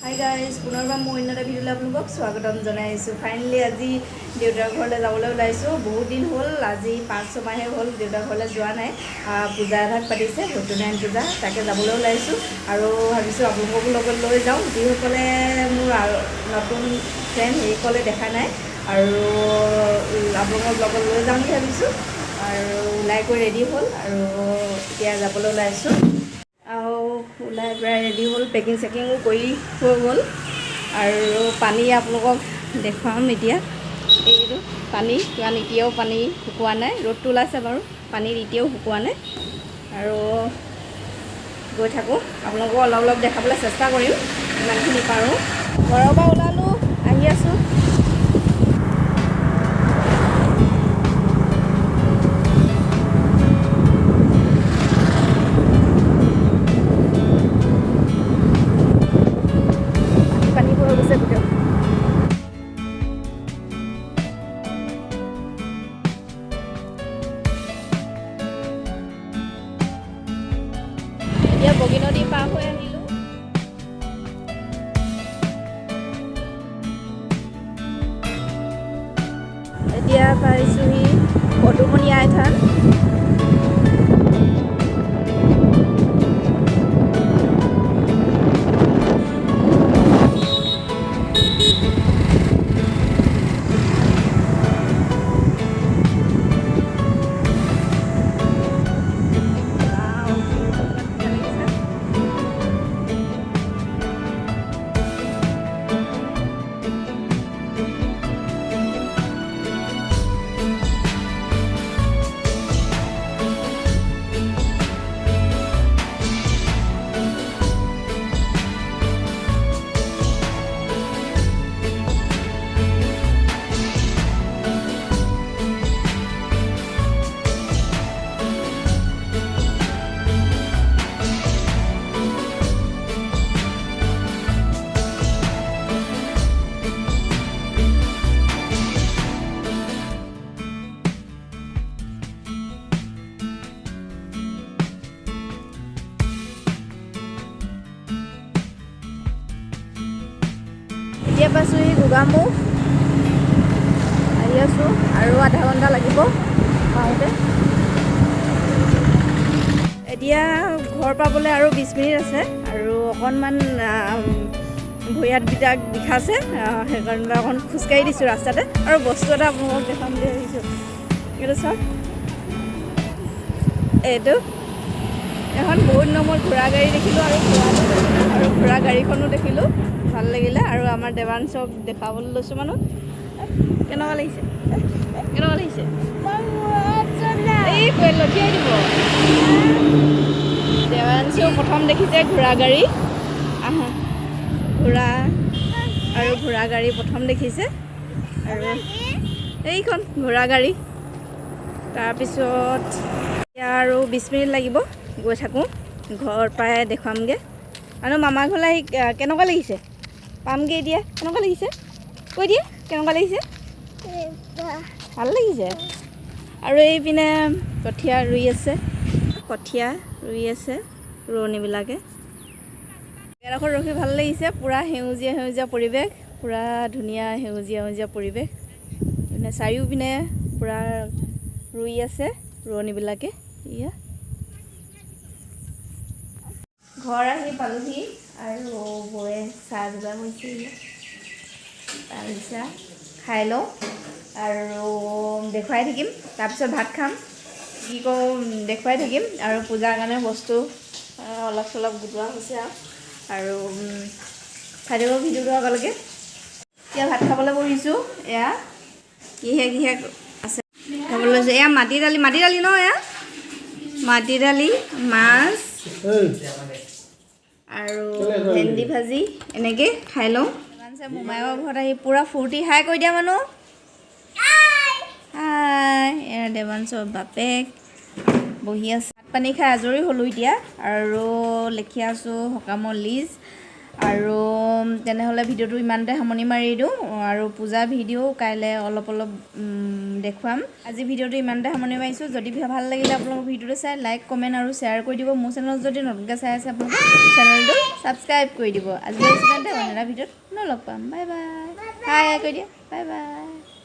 Hi guys, পুনৰবাৰ মই অন্য এটা ভিডিঅ'লৈ আপোনালোকক স্বাগতম জনাইছোঁ। ফাইনেলি আজি দেউতাৰ ঘৰলৈ যাবলৈ ওলাইছোঁ। বহুত দিন হ'ল, আজি 5-6 মাহে হ'ল দেউতাৰ ঘৰলৈ যোৱা নাই। পূজা এভাগ পাতিছে, সত্যনাৰায়ণ পূজা, তাকে যাবলৈ ওলাইছোঁ আৰু ভাবিছোঁ আপোনালোককো লগত লৈ যাওঁ। যিসকলে মোৰ নতুন ফ্ৰেণ্ড সেইসকলে দেখা নাই আৰু আপোনালোকক লগত লৈ যাম বুলি ভাবিছোঁ আৰু ওলাই গৈ ৰেডি হ'ল আৰু এতিয়া যাবলৈ ওলাইছোঁ। ওলাই প্ৰায় ৰেডি হ'ল, পেকিং চেকিঙো কৰি হৈ গ'ল আৰু পানী আপোনালোকক দেখুৱাম এতিয়া। এইটো পানী কাৰণ এতিয়াও পানী শুকোৱা নাই, ৰ'দটো ওলাইছে বাৰু, পানীত এতিয়াও শুকোৱা নাই আৰু গৈ থাকোঁ। আপোনালোকক অলপ অলপ দেখাবলৈ চেষ্টা কৰিম যিমানখিনি পাৰোঁ। ঘৰৰ পৰা ওলালোঁ, আহি আছোঁ। এতিয়া বগী নদী পাৰ হৈ আহিলোঁ। এতিয়া পাইছোঁহি পদুমণি আই থান। এতিয়া পাইছোঁহি গোগামুখ, আহি আছোঁ আৰু আধা ঘণ্টা লাগিব পাওঁতে। এতিয়া ঘৰ পাবলৈ আৰু 20 মিনিট আছে আৰু অকণমান ভৰি হাতবিলাক বিষাইছে, সেইকাৰণে অকণ খোজকাঢ়ি দিছোঁ ৰাস্তাতে। আৰু বস্তু এটা আপোনালোকক দেখাম বুলি ভাবিছোঁ। এইটো চাওক, এইটো এখন বহুত নম্বৰ ঘোঁৰা গাড়ী দেখিলোঁ আৰু ঘোঁৰা গাড়ীখনো দেখিলোঁ, ভাল লাগিলে। আৰু আমাৰ দেৱাংশক দেখাবলৈ লৈছোঁ মানুহ। কেনেকুৱা লাগিছে? কেনেকুৱা লাগিছে? এই কৈ লঠিয়াই দিব। দেৱাংশও প্ৰথম দেখিছে ঘোঁৰা গাড়ী, ঘোঁৰা গাড়ী প্ৰথম দেখিছে আৰু এইখন ঘোঁৰা গাড়ী। তাৰপিছত এতিয়া আৰু 20 মিনিট লাগিব, গৈ থাকোঁ, ঘৰ প্ৰায় দেখুৱামগৈ। আৰু মামাৰ ঘৰলৈ আহি কেনেকুৱা লাগিছে? পামগৈ এতিয়া। কেনেকুৱা লাগিছে কৈ দিয়ে, কেনেকুৱা লাগিছে? ভাল লাগিছে। আৰু এইপিনে কঠীয়া ৰুই আছে ৰোৱনীবিলাকে। এডোখৰ ৰখি ভাল লাগিছে, পূৰা সেউজীয়া পৰিৱেশ, পূৰা ধুনীয়া সেউজীয়া পৰিৱেশ। মানে চাৰিওপিনে পূৰা ৰুই আছে ৰোৱনীবিলাকে। এয়া ঘৰ আহি পালোহি আৰু বৌয়ে চাহ যোগাৰ কৰিছে। তাৰপিছত খাই লওঁ আৰু দেখুৱাই থাকিম। তাৰপিছত ভাত খাম, কি কৰোঁ দেখুৱাই থাকিম। আৰু পূজাৰ কাৰণে বস্তু অলপ চলপ গোটোৱা হৈছে আৰু খাই দিব ভিডিঅ'টো আগলৈকে। এতিয়া ভাত খাবলৈ বহিছোঁ। এয়া কিহে আছে খাবলৈ লৈছোঁ। এয়া মাটি দালি ন, এয়া মাটি দালি, মাছ আৰু ভেন্দি ভাজি, এনেকৈ খাই লওঁ। মোমায়েকৰ ঘৰত আহি পূৰা ফূৰ্তি। হাই কৈ দিয়া মানুহ, হাই। এয়া দেৱাংশৰ বাপেক বহি আছে। ভাত পানী খাই আজৰি হ'লোঁ এতিয়া আৰু লিখি আছোঁ সকামৰ লিষ্ট। আৰু তেনেহ'লে ভিডিঅ'টো ইমানতে সামৰণি মাৰি দিওঁ আৰু পূজা ভিডিঅ' কাইলৈ অলপ দেখুৱাম আজি ভিডিঅ'টো ইমানতে সামৰণি মাৰিছোঁ যদি ভাল লাগিলে আপোনালোকৰ ভিডিঅ'টো চাই লাইক কমেণ্ট আৰু শ্বেয়াৰ কৰি দিব মোৰ চেনেলত যদি নতুনকৈ চাই আছে আপোনালোকে চেনেলটো ছাবস্ক্ৰাইব কৰি দিব আজিলৈ ইমানতে অন্য এটা ভিডিঅ'ত লগ পাম বাই বাই হাই কৈ দিয়া বাই বাই